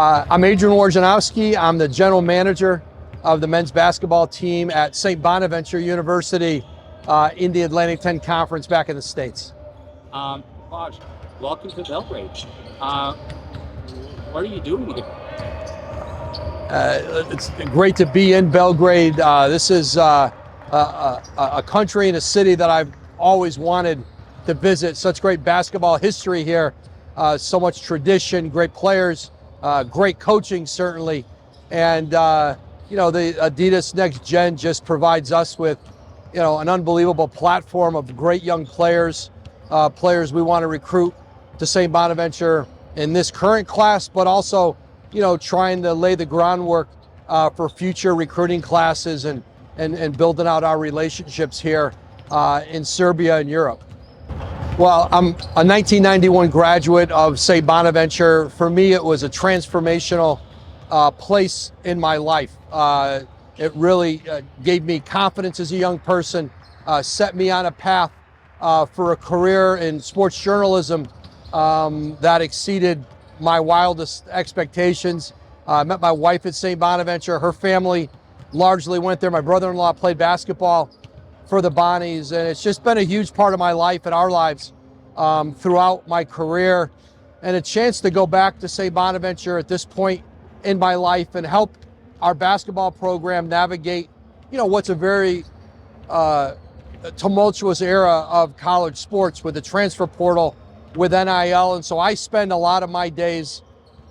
I'm Adrian Wojnarowski. I'm the general manager of the men's basketball team at St. Bonaventure University in the Atlantic 10 Conference back in the States. Raj, welcome to Belgrade. What are you doing here? It's great to be in Belgrade. This is a country and a city that I've always wanted to visit. Such great basketball history here, so much tradition, great players, great coaching certainly, and the Adidas Next Gen just provides us with, an unbelievable platform of great young players, players we want to recruit to St. Bonaventure in this current class, but also, trying to lay the groundwork for future recruiting classes and building out our relationships here in Serbia and Europe. Well, I'm a 1991 graduate of St. Bonaventure. For me, it was a transformational place in my life. It really gave me confidence as a young person, set me on a path for a career in sports journalism that exceeded my wildest expectations. I met my wife at St. Bonaventure. Her family largely went there. My brother-in-law played basketball for the Bonnies, and it's just been a huge part of my life and our lives throughout my career. And a chance to go back to St. Bonaventure at this point in my life and help our basketball program navigate, what's a very tumultuous era of college sports with the transfer portal, with NIL. And so I spend a lot of my days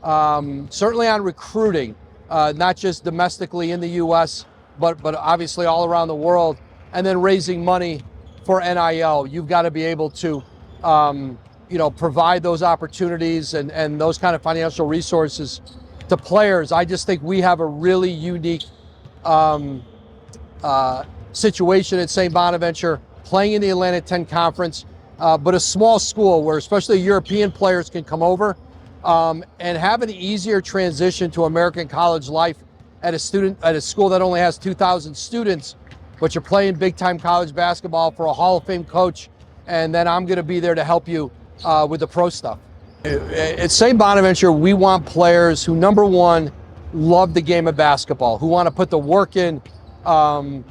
certainly on recruiting, not just domestically in the US, but obviously all around the world, and then raising money for NIL. You've got to be able to, provide those opportunities and those kind of financial resources to players. I just think we have a really unique situation at St. Bonaventure, playing in the Atlantic 10 Conference, but a small school where especially European players can come over and have an easier transition to American college life at a school that only has 2,000 students, but you're playing big-time college basketball for a Hall of Fame coach, and then I'm going to be there to help you with the pro stuff. At St. Bonaventure, we want players who, number one, love the game of basketball, who want to put the work in, and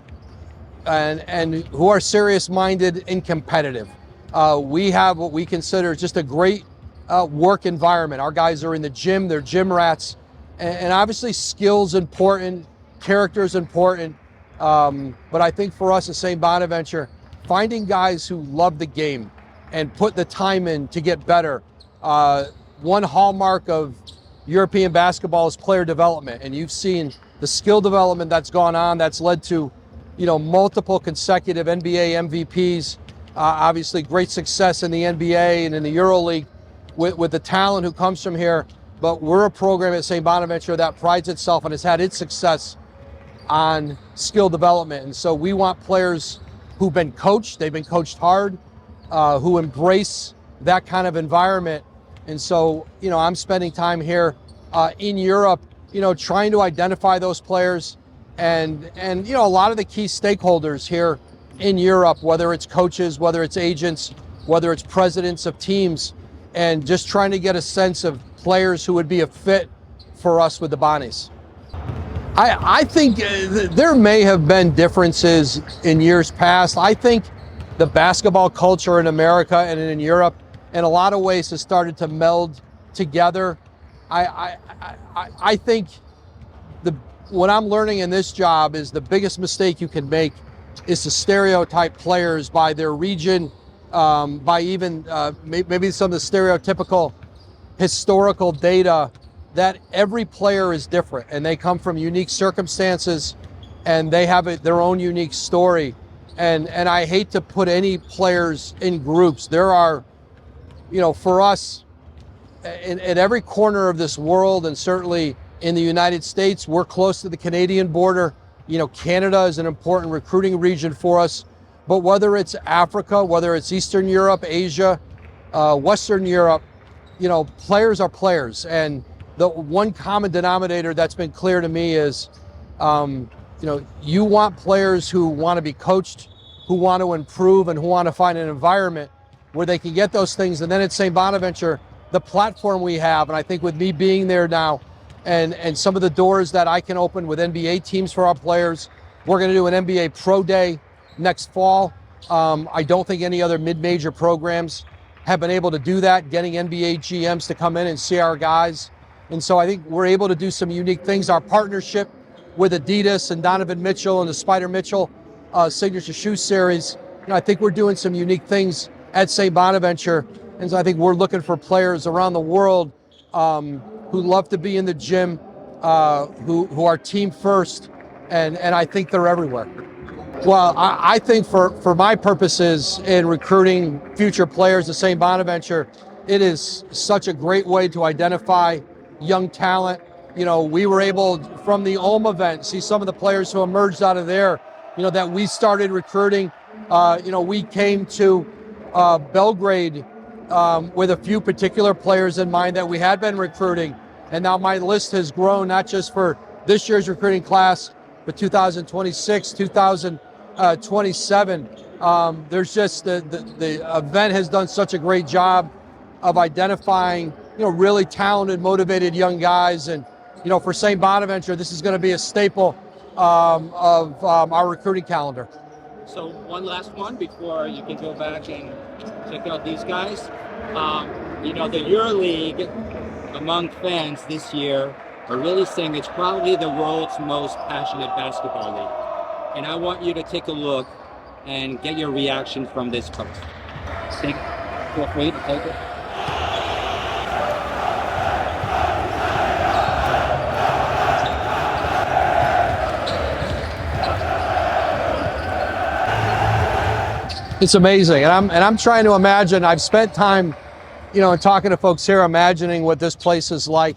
who are serious-minded and competitive. We have what we consider just a great work environment. Our guys are in the gym, they're gym rats, and obviously skill's important, character's important, but I think for us at St. Bonaventure, finding guys who love the game and put the time in to get better. One hallmark of European basketball is player development, and you've seen the skill development that's gone on that's led to, multiple consecutive NBA MVPs, obviously great success in the NBA and in the EuroLeague with the talent who comes from here. But we're a program at St. Bonaventure that prides itself and has had its success on skill development. And so we want players who've been coached, they've been coached hard, who embrace that kind of environment. And so, I'm spending time here in Europe, trying to identify those players and a lot of the key stakeholders here in Europe, whether it's coaches, whether it's agents, whether it's presidents of teams, and just trying to get a sense of players who would be a fit for us with the Bonnies. I think there may have been differences in years past. I think the basketball culture in America and in Europe in a lot of ways has started to meld together. I think what I'm learning in this job is the biggest mistake you can make is to stereotype players by their region, by even maybe some of the stereotypical historical data, that every player is different and they come from unique circumstances and they have their own unique story. And I hate to put any players in groups. There are, for us, in every corner of this world, and certainly in the United States, we're close to the Canadian border. Canada is an important recruiting region for us. But whether it's Africa, whether it's Eastern Europe, Asia, Western Europe, players are players. And the one common denominator that's been clear to me is, you want players who want to be coached, who want to improve, and who want to find an environment where they can get those things. And then at St. Bonaventure, the platform we have, and I think with me being there now and some of the doors that I can open with NBA teams for our players. We're going to do an NBA Pro Day next fall. I don't think any other mid-major programs have been able to do that, getting NBA GMs to come in and see our guys. And so I think we're able to do some unique things. Our partnership with Adidas and Donovan Mitchell and the Spider Mitchell signature shoe series, I think we're doing some unique things at St. Bonaventure. And so I think we're looking for players around the world who love to be in the gym, who are team first, and I think they're everywhere. Well, I think for my purposes in recruiting future players at St. Bonaventure, it is such a great way to identify young talent. We were able, from the Ulm event, see some of the players who emerged out of there, that we started recruiting. We came to Belgrade with a few particular players in mind that we had been recruiting. And now my list has grown, not just for this year's recruiting class, but 2026, 2027. There's just the event has done such a great job of identifying, really talented, motivated young guys. And, for St. Bonaventure, this is going to be a staple of our recruiting calendar. So one last one before you can go back and check out these guys. The EuroLeague among fans this year are really saying it's probably the world's most passionate basketball league. And I want you to take a look and get your reaction from this post. Feel free to take it. It's amazing, and I'm trying to imagine. I've spent time, talking to folks here, imagining what this place is like,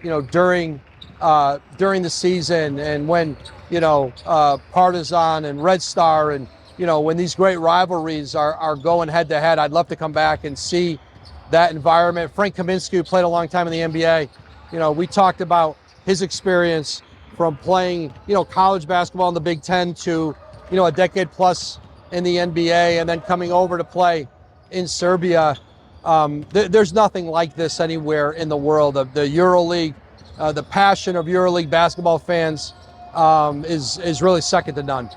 during the season, and when Partizan and Red Star, and when these great rivalries are going head to head. I'd love to come back and see that environment. Frank Kaminsky, who played a long time in the NBA, we talked about his experience from playing, college basketball in the Big Ten to, a decade plus in the NBA, and then coming over to play in Serbia. There's nothing like this anywhere in the world. Of the EuroLeague, the passion of EuroLeague basketball fans is really second to none.